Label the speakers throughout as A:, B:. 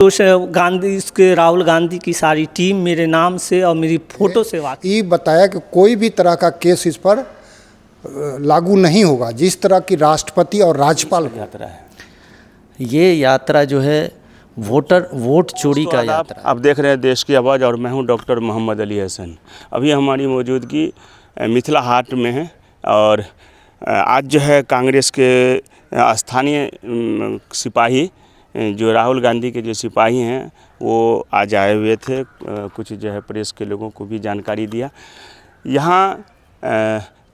A: गांधी इसके राहुल गांधी की सारी टीम मेरे नाम से और मेरी फ़ोटो से वाकिफ।
B: ये बताया कि कोई भी तरह का केस इस पर लागू नहीं होगा, जिस तरह की राष्ट्रपति और राज्यपाल को
C: यात्रा है। ये यात्रा जो है वोट चोरी का यात्रा।
D: आप देख रहे हैं देश की आवाज़ और मैं हूं डॉक्टर मोहम्मद अली हसन। अभी हमारी मौजूदगी मिथिला हाट में है और आज जो है कांग्रेस के स्थानीय सिपाही जो राहुल गांधी के जो सिपाही हैं वो आज आए हुए थे। कुछ जो है प्रेस के लोगों को भी जानकारी दिया। यहाँ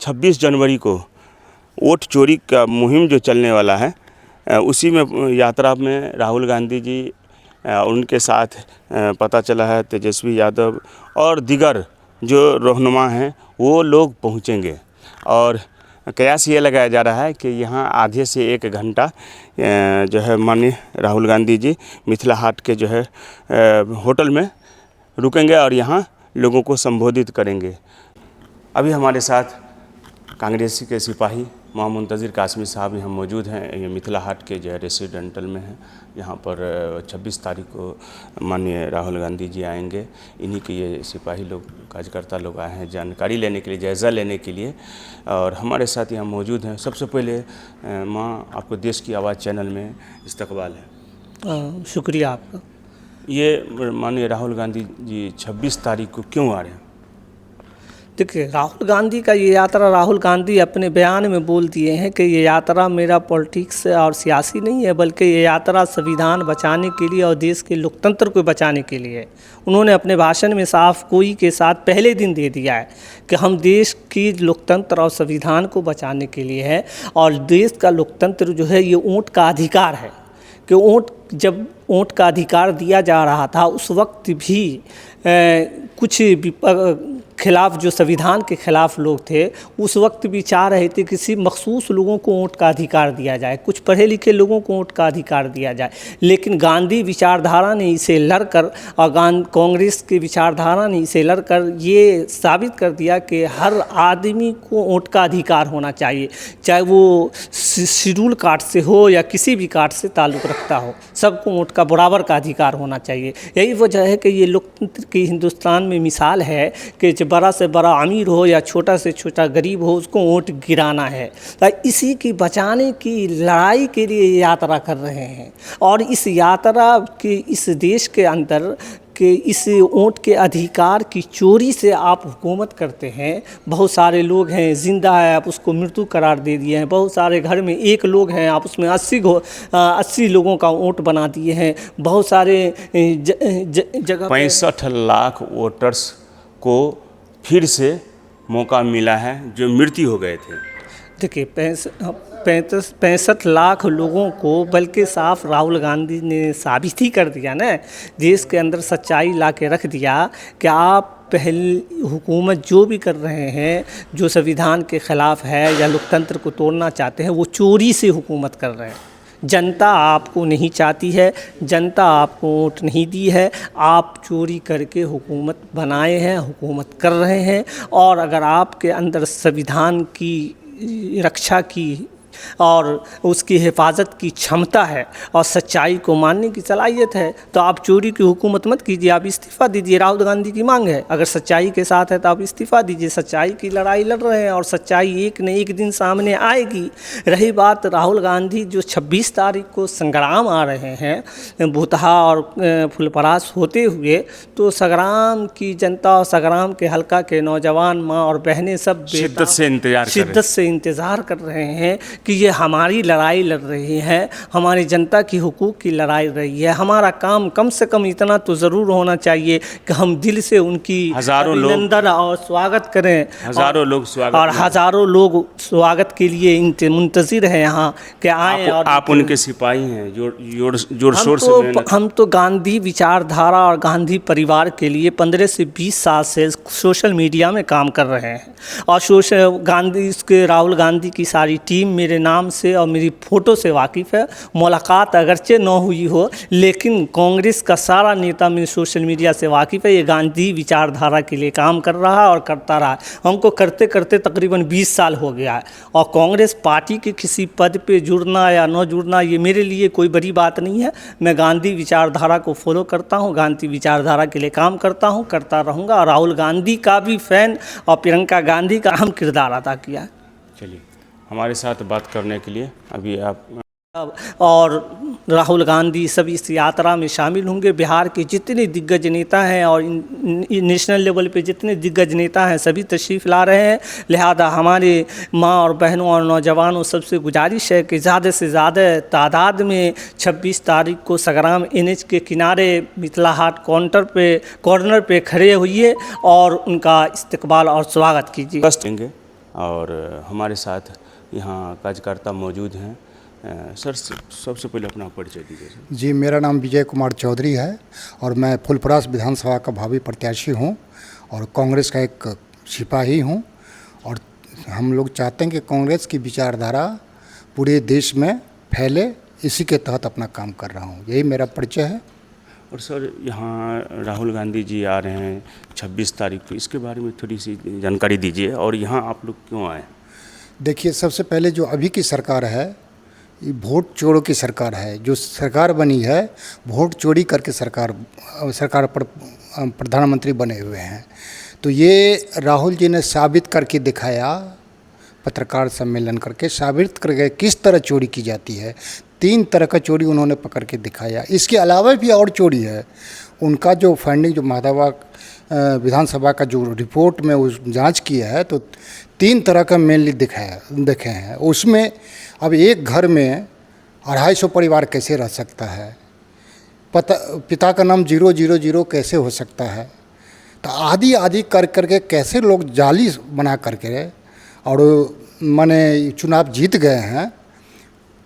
D: 26 जनवरी को वोट चोरी का मुहिम जो चलने वाला है उसी में यात्रा में राहुल गांधी जी उनके साथ पता चला है तेजस्वी यादव और दीगर जो रहनुमा हैं वो लोग पहुँचेंगे और कयास ये लगाया जा रहा है कि यहाँ आधे से 1 घंटा जो है माननीय राहुल गांधी जी मिथिला हाट के जो है होटल में रुकेंगे और यहाँ लोगों को संबोधित करेंगे। अभी हमारे साथ कांग्रेसी के सिपाही मुंतज़िर कासमी साहब यहाँ मौजूद हैं। ये मिथिला हाट के जो है रेसिडेंटल में हैं। यहाँ पर 26 तारीख को माननीय राहुल गांधी जी आएंगे। इन्हीं के ये सिपाही लोग कार्यकर्ता लोग आए हैं जानकारी लेने के लिए, जायज़ा लेने के लिए और हमारे साथ यहाँ मौजूद हैं। सबसे पहले माँ आपको देश की आवाज़ चैनल में इस्तकबाल है।
A: शुक्रिया आपका।
D: ये माननीय राहुल गांधी जी 26 तारीख को क्यों आ रहे हैं?
A: देखिए, राहुल गांधी का ये यात्रा, राहुल गांधी अपने बयान में बोल दिए हैं कि ये यात्रा मेरा पॉलिटिक्स और सियासी नहीं है, बल्कि ये यात्रा संविधान बचाने के लिए और देश के लोकतंत्र को बचाने के लिए है। उन्होंने अपने भाषण में साफ गोई के साथ पहले दिन दे दिया है कि हम देश की लोकतंत्र और संविधान को बचाने के लिए है और देश का लोकतंत्र जो है ये वोट का अधिकार है कि जब वोट का अधिकार दिया जा रहा था उस वक्त भी कुछ खिलाफ जो संविधान के खिलाफ लोग थे उस वक्त भी चाह रहे थे किसी मखसूस लोगों को वोट का अधिकार दिया जाए, कुछ पढ़े लिखे लोगों को वोट का अधिकार दिया जाए। लेकिन गांधी विचारधारा ने इसे लड़कर और कांग्रेस की विचारधारा ने इसे लड़कर ये साबित कर दिया कि हर आदमी को वोट का अधिकार होना चाहिए, चाहे वो शेड्यूल कास्ट से हो या किसी भी कास्ट से ताल्लुक़ रखता हो, सबको वोट का बराबर का अधिकार होना चाहिए। यही वजह है कि ये लोकतंत्र की हिंदुस्तान में मिसाल है कि बड़ा से बड़ा अमीर हो या छोटा से छोटा गरीब हो उसको वोट गिराना है। तो इसी की बचाने की लड़ाई के लिए यात्रा कर रहे हैं और इस यात्रा के इस देश के अंदर कि इस वोट के अधिकार की चोरी से आप हुकूमत करते हैं। बहुत सारे लोग हैं जिंदा है आप उसको मृत्यु करार दे दिए हैं, बहुत सारे घर में 1 लोग हैं आप उसमें 80 लोगों का वोट बना दिए हैं। बहुत सारे जगह
D: 65 लाख वोटर्स को फिर से मौका मिला है जो मृत्यु हो गए थे।
A: देखिए 65 लाख लोगों को बल्कि साफ राहुल गांधी ने साबित ही कर दिया ना, देश के अंदर सच्चाई ला के रख दिया कि आप पहली हुकूमत जो भी कर रहे हैं जो संविधान के ख़िलाफ़ है या लोकतंत्र को तोड़ना चाहते हैं वो चोरी से हुकूमत कर रहे हैं। जनता आपको नहीं चाहती है, जनता आपको वोट नहीं दी है, आप चोरी करके हुकूमत बनाए हैं, हुकूमत कर रहे हैं। और अगर आपके अंदर संविधान की रक्षा की और उसकी हिफाजत की क्षमता है और सच्चाई को मानने की सलाहियत है तो आप चोरी की हुकूमत मत कीजिए, आप इस्तीफ़ा दीजिए। राहुल गांधी की मांग है अगर सच्चाई के साथ है तो आप इस्तीफ़ा दीजिए। सच्चाई की लड़ाई लड़ रहे हैं और सच्चाई एक न एक दिन सामने आएगी। रही बात राहुल गांधी जो 26 तारीख को संग्राम आ रहे हैं भूतहा और फुलपरास होते हुए, तो संग्राम की जनता और संग्राम के हल्का के नौजवान माँ और बहनें सब
D: शिद्दत से इंतज़ार
A: कर रहे हैं कि ये हमारी लड़ाई लड़ रही है, हमारी जनता की हुकूक की लड़ाई रही है। हमारा काम कम से कम इतना तो ज़रूर होना चाहिए कि हम दिल से उनकी अभिनंदन और स्वागत करें।
D: हज़ारों
A: लोग स्वागत के लिए मुंतज़िर हैं यहाँ कि आएँ। और
D: आप उनके सिपाही हैं, जोर शोर से
A: हम तो गांधी विचारधारा और गांधी परिवार के लिए 15 से 20 साल से सोशल मीडिया में काम कर रहे हैं और राहुल गांधी की सारी टीम मेरे मेरे नाम से और मेरी फ़ोटो से वाकिफ़ है। मुलाकात अगरचे न हुई हो, लेकिन कांग्रेस का सारा नेता मेरे सोशल मीडिया से वाकिफ़ है। ये गांधी विचारधारा के लिए काम कर रहा है और करता रहा है। हमको करते करते तकरीबन 20 साल हो गया है। और कांग्रेस पार्टी के किसी पद पे जुड़ना या न जुड़ना ये मेरे लिए कोई बड़ी बात नहीं है। मैं गांधी विचारधारा को फॉलो करता हूँ, गांधी विचारधारा के लिए काम करता हूँ, करता रहूँगा। और राहुल गांधी का भी फ़ैन और प्रियंका गांधी का अहम किरदार अदा किया है।
D: चलिए, हमारे साथ बात करने के लिए अभी आप
A: और राहुल गांधी सभी इस यात्रा में शामिल होंगे। बिहार के जितने दिग्गज नेता हैं और नेशनल लेवल पे जितने दिग्गज नेता हैं सभी तशरीफ़ ला रहे हैं। लिहाजा हमारे माँ और बहनों और नौजवानों सबसे गुजारिश है कि ज़्यादा से ज़्यादा तादाद में 26 तारीख को संग्राम NH के किनारे मिथिला हाट कॉर्नर पे खड़े होइए और उनका इस्तकबाल और स्वागत कीजिए।
D: कष्ट देंगे। और हमारे साथ यहाँ कार्यकर्ता मौजूद हैं। सर, सबसे पहले अपना परिचय दीजिए सर।
B: जी, मेरा नाम विजय कुमार चौधरी है और मैं फुलपरास विधानसभा का भावी प्रत्याशी हूं और कांग्रेस का एक सिपाही हूं। और हम लोग चाहते हैं कि कांग्रेस की विचारधारा पूरे देश में फैले, इसी के तहत अपना काम कर रहा हूं। यही मेरा परिचय है।
D: और सर, यहाँ राहुल गांधी जी आ रहे हैं 26 तारीख को, इसके बारे में थोड़ी सी जानकारी दीजिए। और यहाँ आप लोग क्यों आए?
B: देखिए, सबसे पहले जो अभी की सरकार है ये वोट चोरों की सरकार है। जो सरकार बनी है वोट चोरी करके सरकार पर प्रधानमंत्री बने हुए हैं। तो ये राहुल जी ने साबित करके दिखाया, पत्रकार सम्मेलन करके साबित करके किस तरह चोरी की जाती है। 3 तरह का चोरी उन्होंने पकड़ के दिखाया। इसके अलावा भी और चोरी है। उनका जो फंडिंग जो महादावा विधानसभा का जो रिपोर्ट में उस जांच किया है तो 3 तरह का मेनली देखे हैं। उसमें अब एक घर में 250 परिवार कैसे रह सकता है, पिता का नाम 000 कैसे हो सकता है, तो आदि कर करके कैसे लोग जाली बना करके और माने चुनाव जीत गए हैं।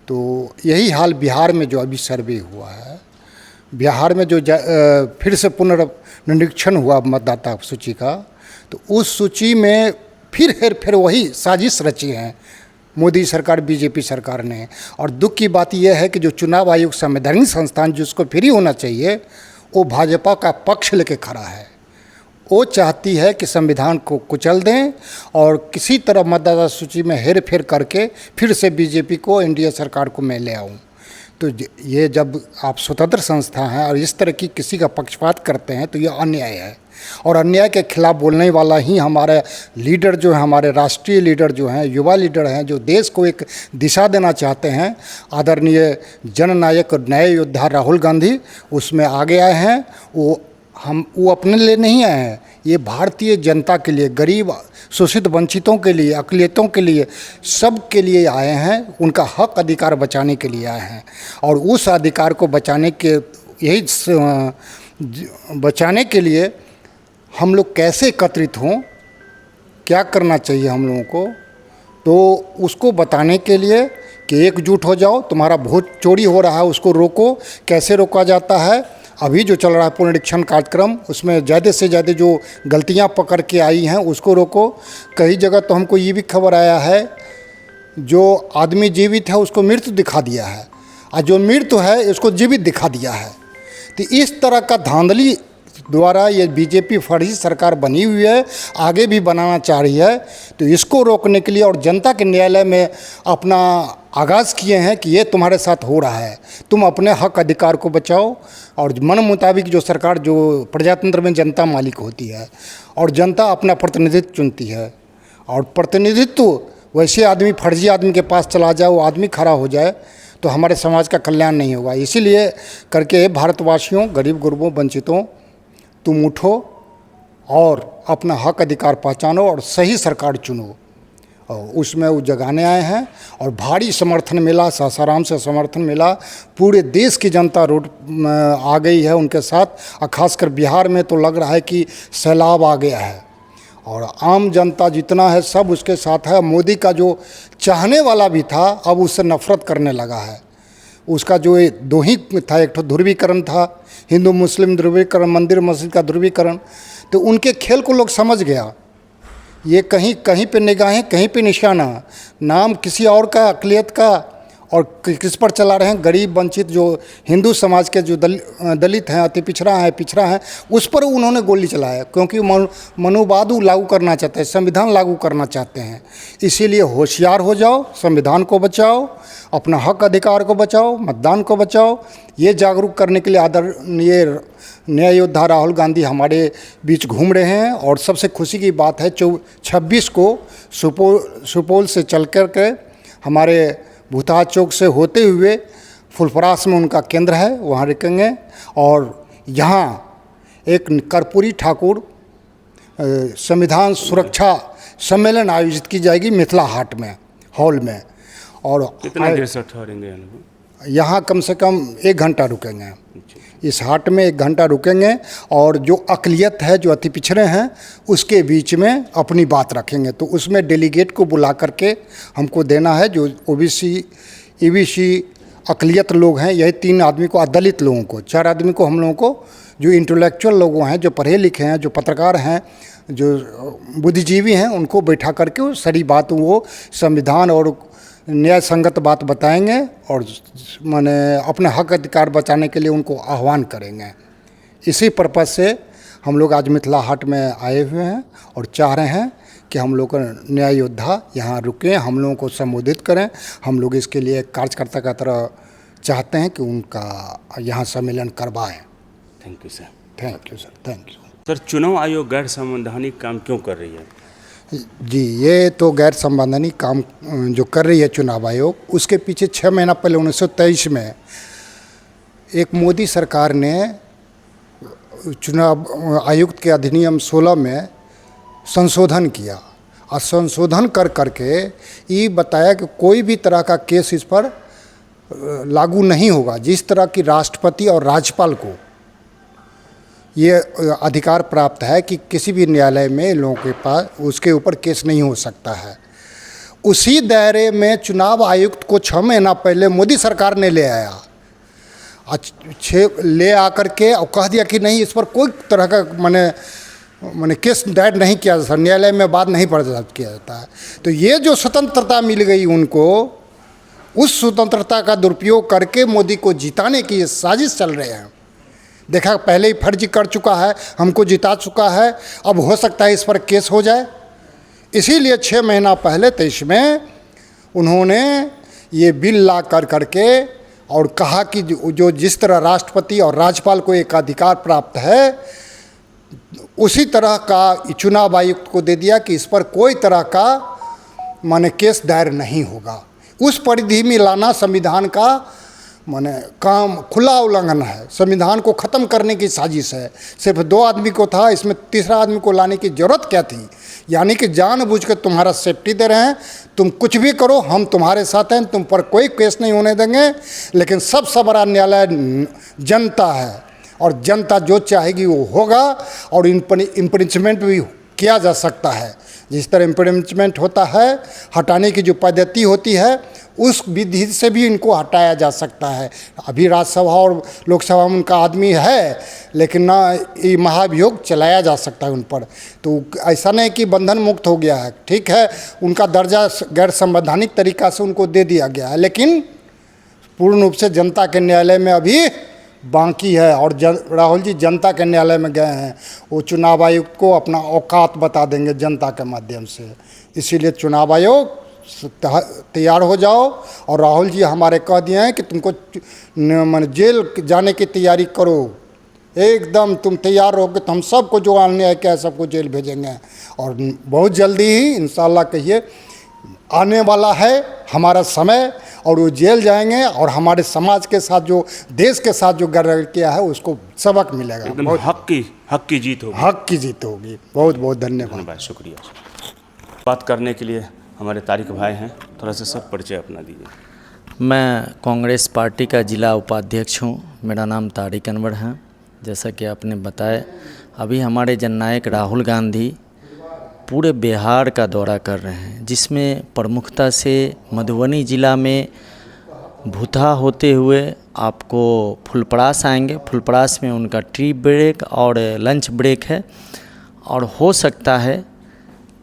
B: तो यही हाल बिहार में जो अभी सर्वे हुआ है, बिहार में जो फिर से पुनर्निरीक्षण हुआ मतदाता सूची का, तो उस सूची में फिर हेर फेर वही साजिश रची है मोदी सरकार, बीजेपी सरकार ने। और दुख की बात यह है कि जो चुनाव आयोग संवैधानिक संस्थान जिसको फ्री होना चाहिए, वो भाजपा का पक्ष लेके खड़ा है। वो चाहती है कि संविधान को कुचल दें और किसी तरह मतदाता सूची में हेर फेर करके फिर से बीजेपी को, एनडीए सरकार को मैं ले आऊँ। तो ये जब आप स्वतंत्र संस्था हैं और इस तरह की किसी का पक्षपात करते हैं तो ये अन्याय है। और अन्याय के खिलाफ बोलने वाला ही हमारे लीडर जो है, हमारे राष्ट्रीय लीडर जो हैं, युवा लीडर हैं, जो देश को एक दिशा देना चाहते हैं, आदरणीय जननायक और न्याय योद्धा राहुल गांधी उसमें आगे आए हैं। वो अपने लिए नहीं आए हैं, ये भारतीय जनता के लिए, गरीब शोषित वंचितों के लिए, अक़लियतों के लिए, सब के लिए आए हैं। उनका हक अधिकार बचाने के लिए आए हैं। और उस अधिकार को बचाने के लिए हम लोग कैसे एकत्रित हों, क्या करना चाहिए हम लोगों को, तो उसको बताने के लिए कि एकजुट हो जाओ, तुम्हारा वोट चोरी हो रहा है उसको रोको। कैसे रोका जाता है? अभी जो चल रहा है पुनरीक्षण कार्यक्रम, उसमें ज़्यादा से ज़्यादा जो गलतियां पकड़ के आई हैं उसको रोको। कई जगह तो हमको ये भी खबर आया है जो आदमी जीवित है उसको मृत दिखा दिया है और जो मृत है उसको जीवित दिखा दिया है। तो इस तरह का धांधली द्वारा ये बीजेपी फर्जी सरकार बनी हुई है, आगे भी बनाना चाह रही है। तो इसको रोकने के लिए और जनता के न्यायालय में अपना आगाज़ किए हैं कि ये तुम्हारे साथ हो रहा है, तुम अपने हक अधिकार को बचाओ। और मन मुताबिक जो सरकार, जो प्रजातंत्र में जनता मालिक होती है और जनता अपना प्रतिनिधित्व चुनती है, और प्रतिनिधित्व वैसे आदमी, फर्जी आदमी के पास चला जाए, वो आदमी खड़ा हो जाए तो हमारे समाज का कल्याण नहीं होगा। इसीलिए करके भारतवासियों, गरीब गुरबों, वंचितों, तुम उठो और अपना हक अधिकार पहचानो और सही सरकार चुनो। और उसमें वो जगाने आए हैं और भारी समर्थन मिला, सासाराम से समर्थन मिला। पूरे देश की जनता रोड आ गई है उनके साथ। और ख़ासकर बिहार में तो लग रहा है कि सैलाब आ गया है और आम जनता जितना है सब उसके साथ है। मोदी का जो चाहने वाला भी था अब उससे नफरत करने लगा है। उसका जो 2 ही था, एक तो ध्रुवीकरण था, हिंदू मुस्लिम ध्रुवीकरण, मंदिर मस्जिद का ध्रुवीकरण। तो उनके खेल को लोग समझ गया ये कहीं कहीं पे निगाहें, कहीं पे निशाना, नाम किसी और का, अक़लियत का, और किस पर चला रहे हैं? गरीब वंचित जो हिंदू समाज के जो दलित हैं, अति पिछड़ा है, उस पर उन्होंने गोली चलाया, क्योंकि मनुवाद लागू करना चाहते हैं, संविधान लागू करना चाहते हैं। इसीलिए होशियार हो जाओ, संविधान को बचाओ, अपना हक अधिकार को बचाओ, मतदान को बचाओ। ये जागरूक करने के लिए आदरणीय न्याय योद्धा राहुल गांधी हमारे बीच घूम रहे हैं। और सबसे खुशी की बात है 26 को सुपौल से चल कर के हमारे भूतहा चौक से होते हुए फुलपरास में उनका केंद्र है, वहाँ रुकेंगे। और यहाँ एक कर्पूरी ठाकुर संविधान सुरक्षा सम्मेलन आयोजित की जाएगी मिथिला हाट में, हॉल में। और
D: कितना देर से ठहरेंगे?
B: यहाँ कम से कम 1 घंटा रुकेंगे। इस हाट में 1 घंटा रुकेंगे और जो अक़लियत है, जो अति पिछड़े हैं, उसके बीच में अपनी बात रखेंगे। तो उसमें डेलीगेट को बुला करके हमको देना है, जो ओबीसी, ईबीसी, अक़लियत लोग हैं, यही 3 आदमी को, दलित लोगों को 4 आदमी को, हम लोगों को जो इंटेलेक्चुअल लोग हैं, जो पढ़े लिखे हैं, जो पत्रकार हैं, जो बुद्धिजीवी हैं, उनको बैठा करके वो सारी बात, वो संविधान और न्याय संगत बात बताएंगे और माने अपने हक अधिकार बचाने के लिए उनको आह्वान करेंगे। इसी पर्पज़ से हम लोग आज मिथिला हाट में आए हुए हैं और चाह रहे हैं कि हम लोग न्याय योद्धा यहाँ रुकें, हम लोगों को संबोधित करें। हम लोग इसके लिए एक कार्यकर्ता का तरह चाहते हैं कि उनका यहाँ सम्मेलन करवाएं।
D: Thank you sir.
B: Thank you sir, thank you
D: sir. चुनाव आयोग गैर संवैधानिक काम क्यों कर रही है?
B: जी, ये तो गैर संवैधानिक काम जो कर रही है चुनाव आयोग, उसके पीछे 6 महीना पहले 1923 में एक मोदी सरकार ने चुनाव आयुक्त के अधिनियम 16 में संशोधन किया और संशोधन कर करके ये बताया कि कोई भी तरह का केस इस पर लागू नहीं होगा। जिस तरह की राष्ट्रपति और राज्यपाल को ये अधिकार प्राप्त है कि किसी भी न्यायालय में लोगों के पास उसके ऊपर केस नहीं हो सकता है, उसी दायरे में चुनाव आयुक्त को 6 महीना पहले मोदी सरकार ने ले आया, ले आकर के और कह दिया कि नहीं, इस पर कोई तरह का माने केस दायर नहीं किया जाता, न्यायालय में बात नहीं प्रदर्शित किया जाता है। तो ये जो स्वतंत्रता मिल गई उनको, उस स्वतंत्रता का दुरुपयोग करके मोदी को जिताने की ये साजिश चल रहे हैं। देखा, पहले ही फर्जी कर चुका है, हमको जिता चुका है, अब हो सकता है इस पर केस हो जाए। इसीलिए 6 महीना पहले 23 में उन्होंने ये बिल ला करके और कहा कि जो जिस तरह राष्ट्रपति और राज्यपाल को एक अधिकार प्राप्त है, उसी तरह का चुनाव आयुक्त को दे दिया कि इस पर कोई तरह का माने केस दायर नहीं होगा। उस परिधि में लाना संविधान का माने काम खुला उल्लंघन है, संविधान को ख़त्म करने की साजिश है। सिर्फ 2 आदमी को था, इसमें तीसरा आदमी को लाने की ज़रूरत क्या थी? यानी कि जानबूझ कर तुम्हारा सेफ्टी दे रहे हैं, तुम कुछ भी करो, हम तुम्हारे साथ हैं, तुम पर कोई केस नहीं होने देंगे। लेकिन सबसे बड़ा न्यायालय जनता है और जनता जो चाहेगी वो होगा और इम्पीचमेंट भी किया जा सकता है। जिस तरह इम्पीचमेंट होता है, हटाने की जो पद्धति होती है, उस विधि से भी इनको हटाया जा सकता है। अभी राज्यसभा और लोकसभा में उनका आदमी है, लेकिन ना ये महाभियोग चलाया जा सकता है उन पर। तो ऐसा नहीं कि बंधन मुक्त हो गया है, ठीक है, उनका दर्जा गैर संवैधानिक तरीक़ा से उनको दे दिया गया है, लेकिन पूर्ण रूप से जनता के न्यायालय में अभी बाकी है। और राहुल जी जनता के न्यायालय में गए हैं, वो चुनाव आयुक्त को अपना औकात बता देंगे जनता के माध्यम से। इसीलिए चुनाव आयोग तैयार हो जाओ। और राहुल जी हमारे कह दिए हैं कि तुमको माने जेल जाने की तैयारी करो, एकदम तुम तैयार रहोगे तो हम सबको जो अन्याय किया है सबको जेल भेजेंगे। और बहुत जल्दी ही इंशाल्लाह कहिए आने वाला है हमारा समय, और वो जेल जाएंगे और हमारे समाज के साथ जो, देश के साथ जो गड़बड़ किया है उसको सबक मिलेगा।
D: एकदम हक की जीत होगी।
B: हक की जीत होगी। बहुत बहुत धन्यवाद।
D: शुक्रिया। बात करने के लिए हमारे तारिक भाई हैं, थोड़ा सा सब परिचय अपना दीजिए।
C: मैं कांग्रेस पार्टी का जिला उपाध्यक्ष हूँ, मेरा नाम तारिक अनवर है। जैसा कि आपने बताया, अभी हमारे जननायक राहुल गांधी पूरे बिहार का दौरा कर रहे हैं, जिसमें प्रमुखता से मधुबनी ज़िला में भूतहा होते हुए आपको फुलपरास आएंगे। फुलपरास में उनका टी ब्रेक और लंच ब्रेक है, और हो सकता है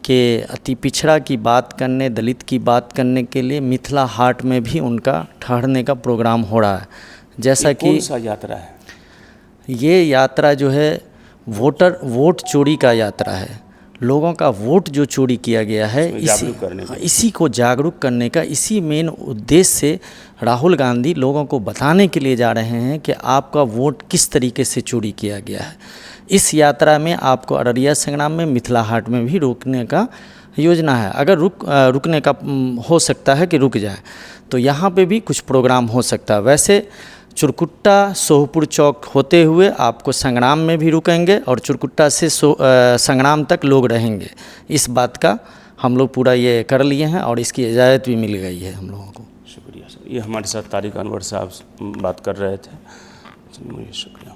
C: कि अति पिछड़ा की बात करने, दलित की बात करने के लिए मिथिला हाट में भी उनका ठहरने का प्रोग्राम हो रहा है। जैसा कि
D: कौन सा यात्रा है?
C: ये यात्रा जो है वोट चोरी का यात्रा है। लोगों का वोट जो चोरी किया गया है इसी को जागरूक करने का, इसी मेन उद्देश्य से राहुल गांधी लोगों को बताने के लिए जा रहे हैं कि आपका वोट किस तरीके से चोरी किया गया है। इस यात्रा में आपको अररिया संग्राम में, मिथिला हाट में भी रोकने का योजना है। अगर रुकने का हो सकता है कि रुक जाए, तो यहाँ पे भी कुछ प्रोग्राम हो सकता है। वैसे चुरकुट्टा सोहपुर चौक होते हुए आपको संग्राम में भी रुकेंगे और चुरकुट्टा से संग्राम तक लोग रहेंगे। इस बात का हम लोग पूरा ये कर लिए हैं और इसकी इजाज़त भी मिल गई है हम लोगों को।
D: शुक्रिया सर। ये हमारे साथ तारिक अनवर साहब बात कर रहे थे। शुक्रिया।